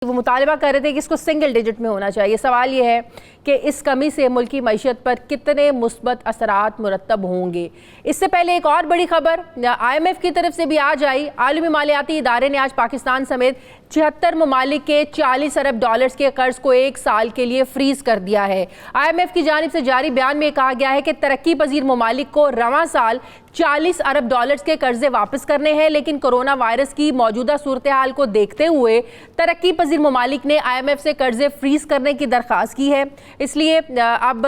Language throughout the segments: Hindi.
वो मुतालबा कर रहे थे कि इसको सिंगल डिजिट में होना चाहिए। सवाल ये है कि इस कमी से मुल्की मईशत पर कितने मुस्बत असरात मुरतब होंगे। इससे पहले एक और बड़ी खबर IMF की तरफ से भी आज आई। आलमी मालियाती इदारे ने आज पाकिस्तान समेत 76 ममालिक के 40 अरब डॉलर्स के कर्ज को 1 साल के लिए फ्रीज कर दिया है। IMF की जानिब से जारी बयान में कहा गया है कि तरक्की पजीर ममालिक को रवां साल 40 अरब डॉलर्स के कर्जे वापस करने हैं, लेकिन कोरोना वायरस की मौजूदा सूरत हाल को देखते हुए तरक्की पजीर ममालिक ने IMF से कर्जे फ्रीज करने की दरख्वास्त की है। इसलिए अब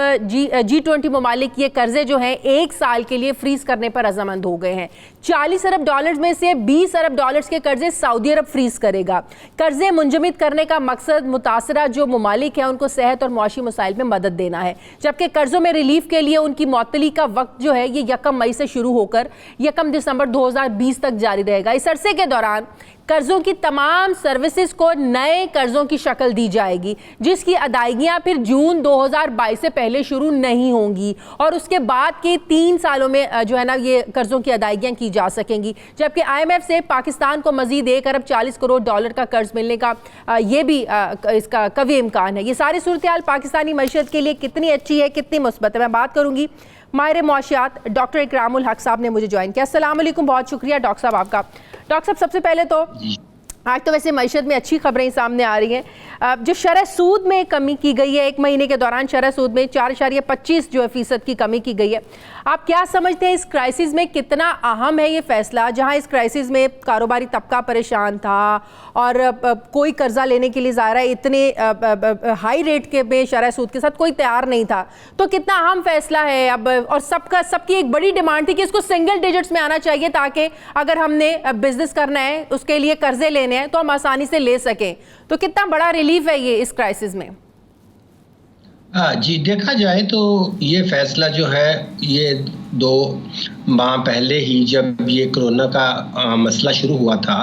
G20 ममालिक ये कर्जे जो हैं 1 साल के लिए फ्रीज करने पर रजामंद हो गए हैं। 40 अरब डॉलर्स में से 20 अरब डॉलर्स के कर्जे सऊदी अरब फ्रीज करेगा। कर्जे मुंजमद करने का मकसद मुतासरा जो ममालिक हैं उनको सेहत और मुआशी मसाइल में मदद देना है, जबकि कर्जों में रिलीफ के लिए उनकी मुअत्तली का वक्त जो है ये 1 मई से शुरू होकर 1 दिसंबर 2020 तक जारी रहेगा। इस अरसे के दौरान कर्जों की तमाम सर्विसेज को नए कर्जों की शक्ल दी जाएगी, जिसकी अदायगियां फिर जून 2022 से पहले शुरू नहीं होंगी और उसके बाद के 3 सालों में जो है ना ये कर्जों की अदायगियां की जा सकेंगी। जबकि IMF से पाकिस्तान को मजीद 1 अरब 40 करोड़ डॉलर का कर्ज मिलने का ये भी इसका कवी इम्कान है। ये सारी सूरत हाल पाकिस्तानी मईशत के लिए कितनी अच्छी है, कितनी मुस्बत है, मैं बात करूंगी। माहिर मुआशियात डॉक्टर इकरामुल हक साहब ने मुझे ज्वाइन किया। अस्सलाम वालेकुम, बहुत शुक्रिया डॉक्टर साहब आपका। डॉक्टर साहब, सबसे पहले तो आज तो वैसे मईशत में अच्छी खबरें सामने आ रही हैं। जो शरह सूद में कमी की गई है, 1 महीने के दौरान शरह सूद में 4.25 जो है फीसद की कमी की गई है, आप क्या समझते हैं इस क्राइसिस में कितना अहम है ये फैसला, जहां इस क्राइसिस में कारोबारी तबका परेशान था और कोई कर्जा लेने के लिए ज़ाहिर है इतने हाई रेट के में शरह सूद के साथ कोई तैयार नहीं था, तो कितना अहम फैसला है अब। और सबकी एक बड़ी डिमांड थी कि इसको सिंगल डिजिट्स में आना चाहिए ताकि अगर हमने बिजनेस करना है उसके लिए कर्जे लेने हैं तो हम आसानी से ले सकें। तो कितना बड़ा रिलीफ है ये इस क्राइसिस में? जी, देखा जाए तो ये फैसला जो है ये 2 माह पहले ही जब ये कोरोना का मसला शुरू हुआ था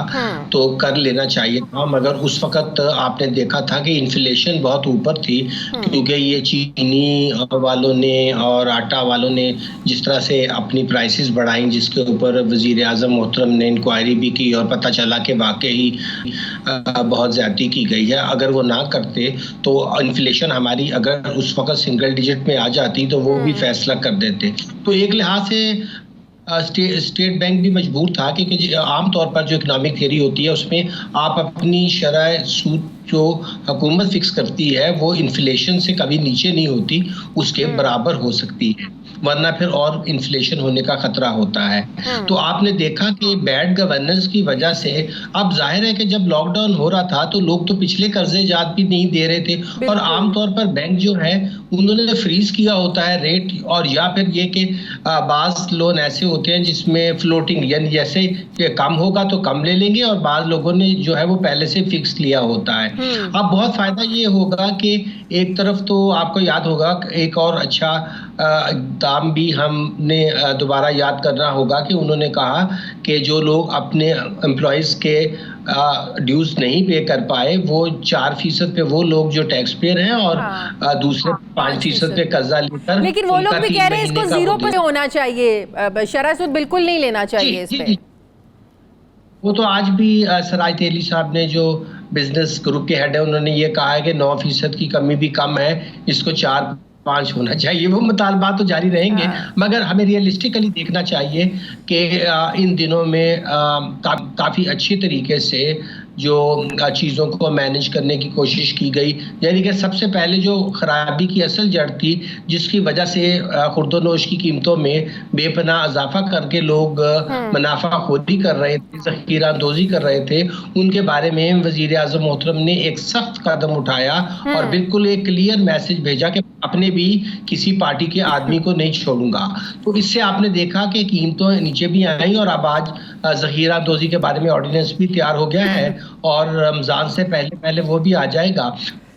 तो कर लेना चाहिए था, मगर उस वक्त आपने देखा था कि इन्फ्लेशन बहुत ऊपर थी, क्योंकि ये चीनी वालों ने और आटा वालों ने जिस तरह से अपनी प्राइसेस बढ़ाई, जिसके ऊपर वजीर आज़म मोहतरम ने इंक्वायरी भी की और पता चला कि वाकई बहुत ज़्यादती की गई है। अगर वो ना करते तो इन्फ्लेशन हमारी अगर उस वक्त सिंगल डिजिट में आ जाती तो वो भी फैसला कर देते। तो एक लिहाज से स्टेट बैंक भी मजबूर था कि आमतौर पर जो इकोनॉमिक थियरी होती है उसमें आप अपनी शरह सूद जो हुकूमत फिक्स करती है वो इन्फ्लेशन से कभी नीचे नहीं होती, उसके बराबर हो सकती है, वरना फिर और इन्फ्लेशन होने का खतरा होता है। तो आपने देखा कि बैड गवर्नेंस की वजह से अब जाहिर है कि जब लॉकडाउन हो रहा था तो लोग तो पिछले कर्जे जात भी नहीं दे रहे थे और आमतौर पर बैंक जो है उन्होंने फ्रीज किया होता है रेट, और या फिर ये कि बाज लोन ऐसे होते हैं जिसमें फ्लोटिंग, यानी जैसे कम होगा तो कम ले लेंगे और बाज लोगों ने जो है वो पहले से फिक्स लिया होता है। अब बहुत फायदा ये होगा कि एक तरफ तो आपको याद होगा एक और अच्छा दाम भी हमने दोबारा याद करना होगा कि उन्होंने कहा कि जो लोग अपने एम्प्लॉयज़ के ड्यूज नहीं पे कर पाए वो 4% पे वो लोग जो टैक्स पेयर हैं और दूसरे 5% पे कर्जा लेकर, लेकिन वो लोग भी कह रहे हैं इसको 0 पे होना चाहिए, शरह सूद बिल्कुल नहीं लेना चाहिए इस पे। वो तो आज भी सराज तेली साहब ने जो बिजनेस ग्रुप के हेड है उन्होंने ये कहा है कि 9% की कमी भी कम है, इसको 4-5 होना चाहिए। वो मुतालबा तो जारी रहेंगे, मगर हमें रियलिस्टिकली देखना चाहिए कि इन दिनों में काफ़ी अच्छी तरीके से जो चीज़ों को मैनेज करने की कोशिश की गई। यानी कि सबसे पहले जो खराबी की असल जड़ थी जिसकी वजह से खुर्दोनोश की कीमतों में बेपनाह इजाफा करके लोग मुनाफाखोरी कर रहे थे, ज़ख़ीरा अंदोज़ी कर रहे थे, उनके बारे में वज़ीर आज़म मोहतरम ने एक सख्त कदम उठाया और बिल्कुल एक क्लियर मैसेज भेजा कि अपने भी किसी पार्टी के आदमी को नहीं छोड़ूंगा। तो इससे आपने देखा कि कीमतें नीचे भी आई और अब आज ज़ख़ीरा अंदोज़ी के बारे में ऑर्डिनेंस भी तैयार हो गया है और रमज़ान से पहले वो भी आ जाएगा।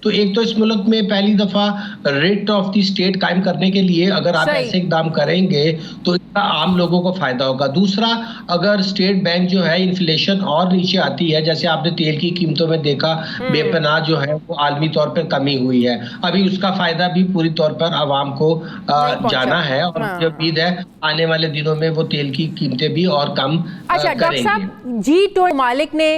तो एक तो इस मुल्क में पहली दफा रेट ऑफ द स्टेट कायम करने के लिए अगर आप ऐसे इकदाम करेंगे तो इसका आम लोगों को फायदा होगा। दूसरा, अगर स्टेट बैंक जो है इन्फ्लेशन और नीचे आती है, जैसे आपने तेल की कीमतों में देखा बेपनाह जो है वो आलमी तौर पर कमी हुई है, अभी उसका फायदा भी पूरी तौर पर आवाम को जाना है और मुझे उम्मीद है आने वाले दिनों में वो तेल की कीमतें भी और कम अच्छा डॉक्टर साहब, G20 मालिक ने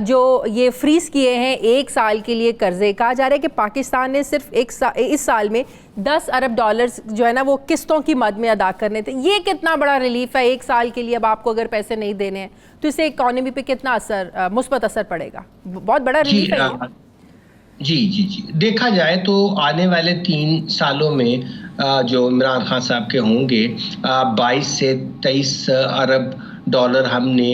जो ये फ्रीज किए हैं 1 साल के लिए कर्जे, कहा जा रहा है कि पाकिस्तान ने सिर्फ इस साल में 10 अरब डॉलर्स जो है ना वो किस्तों की मद में अदा करने थे। ये कितना बड़ा रिलीफ है 1 साल के लिए। अब आपको अगर पैसे नहीं देने हैं तो इससे इकोनॉमी पे कितना असर, मुस्बत असर पड़ेगा? बहुत बड़ा रिलीफ है। जी देखा जाए तो आने वाले 3 सालों में जो इमरान खान साहब के होंगे 22 से 23 अरब डॉलर हमने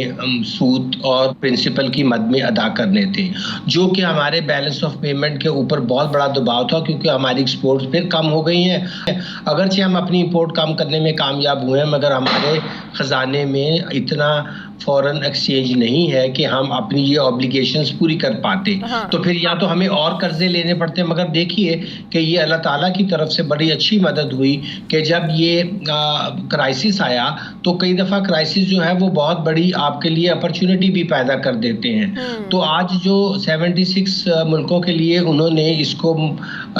सूद और प्रिंसिपल की मद में अदा करने थे, जो कि हमारे बैलेंस ऑफ पेमेंट के ऊपर बहुत बड़ा दबाव था क्योंकि हमारी एक्सपोर्ट्स फिर कम हो गई हैं। अगरचे हम अपनी इंपोर्ट कम करने में कामयाब हुए हैं मगर हमारे ख़जाने में इतना फॉरेन एक्सचेंज नहीं है कि हम अपनी ये ऑब्लिगेशंस पूरी कर पाते। तो फिर या तो हमें और कर्जे लेने पड़ते। मगर देखिए कि ये अल्लाह ताला की तरफ से बड़ी अच्छी मदद हुई कि जब ये क्राइसिस आया तो कई दफ़ा क्राइसिस जो है वो बहुत बड़ी आपके लिए अपॉर्चुनिटी भी पैदा कर देते हैं। तो आज जो 76 मुल्कों के लिए उन्होंने इसको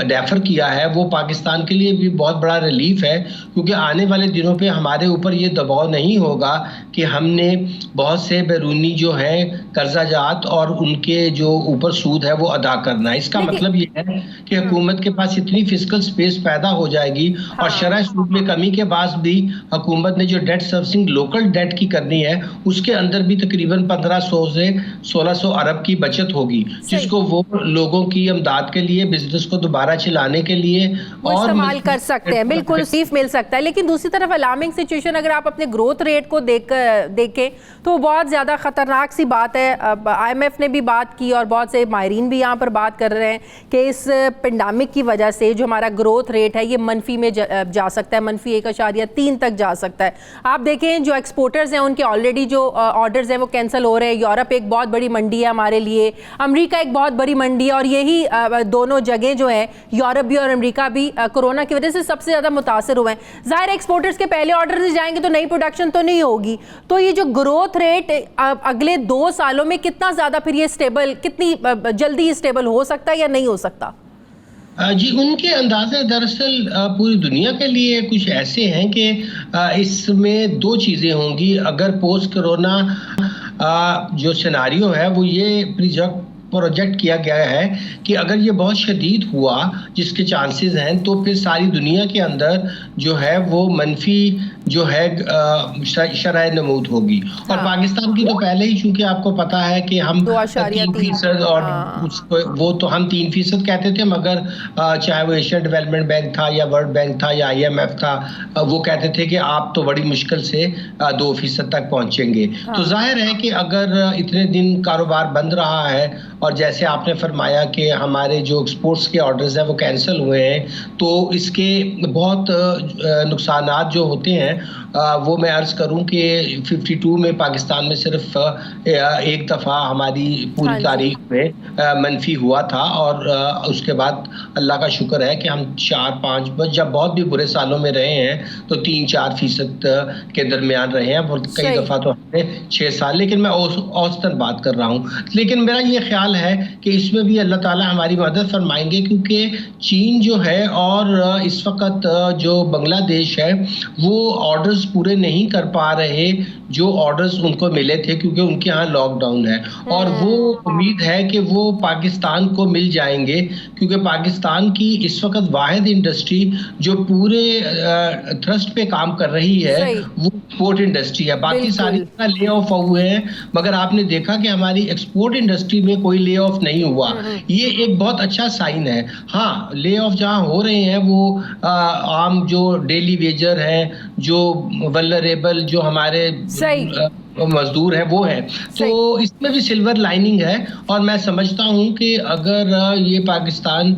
डेफर किया है वो पाकिस्तान के लिए भी बहुत बड़ा रिलीफ है, क्योंकि आने वाले दिनों पे हमारे ऊपर ये दबाव नहीं होगा कि हमने बहुत से बैरूनी जो है कर्जाजात और उनके जो ऊपर सूद है वो अदा करना है। इसका मतलब ये है कि हुकूमत के पास इतनी फिस्कल स्पेस पैदा हो जाएगी और शरह सूद में कमी के बाद भी हुकूमत ने जो डेट सर्विसिंग लोकल डेट की करनी है उसके अंदर भी तकरीबन 1500 से 1600 अरब की बचत होगी, जिसको वो लोगों की इमदाद के लिए, बिजनेस को दोबारा चलाने के लिए और इस्तेमाल कर सकते हैं। बिल्कुल रिलीफ मिल सकता है। लेकिन दूसरी तरफ अलार्मिंग सिचुएशन अगर आप अपने ग्रोथ रेट को देखें तो बहुत ज़्यादा ख़तरनाक सी बात है। IMF ने भी बात की और बहुत से माहिरीन भी यहाँ पर बात कर रहे हैं कि इस पेंडेमिक की वजह से जो हमारा ग्रोथ रेट है ये मनफी में जा सकता है, -1.3 तक जा सकता है। आप देखें जो एक्सपोर्टर्स हैं उनके ऑलरेडी जो ऑर्डर्स हैं वो कैंसिल हो रहे हैं। यूरोप एक बहुत बड़ी मंडी है हमारे लिए, अमेरिका एक बहुत बड़ी मंडी है और यही दोनों जगह जो है यूरोप भी और अमेरिका भी कोरोना की वजह से सबसे ज़्यादा मुतासर हुए हैं। ज़ाहिर एक्सपोर्टर्स के पहले ऑर्डर जाएंगे तो नई प्रोडक्शन तो नहीं होगी। तो ये जो ग्रोथ रेट अगले 2 सालों में कितना ज़्यादा फिर ये स्टेबल, कितनी जल्दी स्टेबल हो सकता है या नहीं हो सकता? जी, उनके अंदाजे दरअसल पूरी दुनिया के लिए कुछ ऐसे हैं कि इसमें 2 चीज़ें होंगी। अगर पोस्ट कोरोना जो सिनारियो है वो ये प्रोजेक्ट किया गया है कि अगर ये बहुत शदीद हुआ, जिसके चांसेस हैं, तो फिर सारी दुनिया के अंदर जो है वो मनफी जो है शरह नमूद होगी। और पाकिस्तान की तो पहले ही चूंकि आपको पता है कि हम 3% और वो तो हम 3% कहते थे, मगर चाहे वो एशियन डेवलपमेंट बैंक था या वर्ल्ड बैंक था या IMF था, वो कहते थे कि आप तो बड़ी मुश्किल से 2% तक पहुंचेंगे। तो जाहिर है कि अगर इतने दिन कारोबार बंद रहा है और जैसे आपने फरमाया कि हमारे जो एक्सपोर्ट्स के ऑर्डर्स हैं वो कैंसिल हुए हैं, तो इसके बहुत नुकसानात जो होते हैं वो मैं अर्ज़ करूं कि 52 में पाकिस्तान में सिर्फ एक दफ़ा हमारी पूरी तारीख में मनफी हुआ था और उसके बाद अल्लाह का शुक्र है कि हम 4-5 जब बहुत भी बुरे सालों में रहे हैं तो 3-4% के दरमियान रहे हैं, कई दफ़ा तो हमने 6 साल, लेकिन मैं औसतन बात कर रहा हूँ। लेकिन मेरा ये ख्याल है कि इसमें भी अल्लाह ताला हमारी मदद फरमाएंगे, क्योंकि चीन जो है और इस वक्त जो बांग्लादेश है वो ऑर्डर्स पूरे नहीं कर पा रहे जो ऑर्डर्स उनको मिले थे, क्योंकि उनके यहाँ लॉकडाउन है और वो उम्मीद है कि वो पाकिस्तान को मिल जाएंगे, क्योंकि पाकिस्तान की इस वक्त वाहिद इंडस्ट्री जो पूरे थ्रस्ट पे काम कर रही है वो एक्सपोर्ट इंडस्ट्री है। बाकी सारी ले ऑफ हुए हैं, मगर आपने देखा कि हमारी एक्सपोर्ट इंडस्ट्री में कोई ले ऑफ नहीं हुआ। ये एक बहुत अच्छा साइन है। हाँ, ले ऑफ जहाँ हो रहे हैं वो आम जो डेली वेजर हैं, जो वल्नरेबल जो हमारे मजदूर है वो है, तो इसमें भी सिल्वर लाइनिंग है। और मैं समझता हूं कि अगर ये पाकिस्तान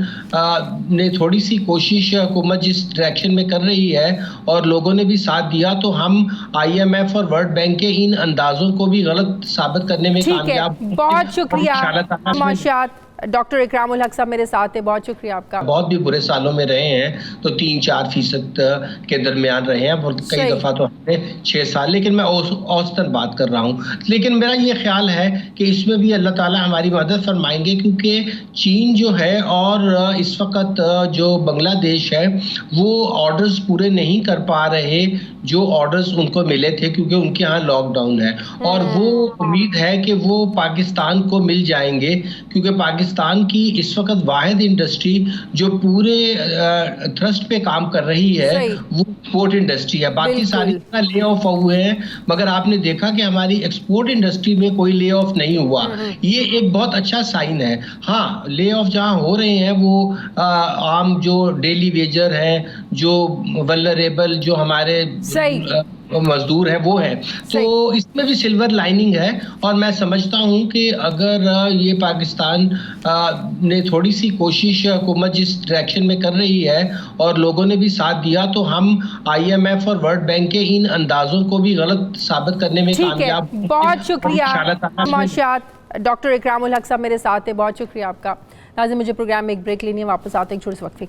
ने थोड़ी सी कोशिश हुकूमत जिस डायरेक्शन में कर रही है और लोगों ने भी साथ दिया, तो हम IMF और वर्ल्ड बैंक के इन अंदाजों को भी गलत साबित करने में कामयाब। बहुत शुक्रिया डॉक्टर इकरामुल हक साहब मेरे साथ है, बहुत शुक्रिया आपका। बहुत भी बुरे सालों में रहे हैं तो 3-4% के दरमियान रहे हैं, और कई दफा तो हमने 6 साल, लेकिन मैं औसतन बात कर रहा हूँ। लेकिन मेरा ये ख्याल है कि इसमें भी अल्लाह ताला हमारी मदद फरमाएंगे, क्योंकि चीन जो है और इस वक्त जो बांग्लादेश है वो ऑर्डर्स पूरे नहीं कर पा रहे जो ऑर्डर्स उनको मिले थे, क्योंकि उनके यहाँ लॉकडाउन है, और वो उम्मीद है कि वो पाकिस्तान को मिल जाएंगे, क्योंकि पाकिस्तान की इस वक्त वाहिद इंडस्ट्री जो पूरे थ्रस्ट पे काम कर रही है वो एक्सपोर्ट इंडस्ट्री है। बाकी सारी ले ऑफ हुए हैं, मगर आपने देखा कि हमारी एक्सपोर्ट इंडस्ट्री में कोई ले ऑफ नहीं हुआ। ये एक बहुत अच्छा साइन है। हाँ, ले ऑफ जहाँ हो रहे हैं वो आम जो डेली वेजर हैं, जो वल्नरेबल, जो हमारे मजदूर है वो है, तो इसमें भी सिल्वर लाइनिंग है। और मैं समझता हूं कि अगर ये पाकिस्तान ने थोड़ी सी कोशिश, हुकूमत जिस डायरेक्शन में कर रही है और लोगों ने भी साथ दिया, तो हम IMF और वर्ल्ड बैंक के इन अंदाजों को भी गलत साबित करने में कामयाब। बहुत शुक्रिया डॉक्टर इकरामुल हक साहब मेरे साथ है, बहुत शुक्रिया आपका। नाज़रीन, मुझे प्रोग्राम में एक ब्रेक लेनी है, वापस आते हैं एक छोटे से वक्फे।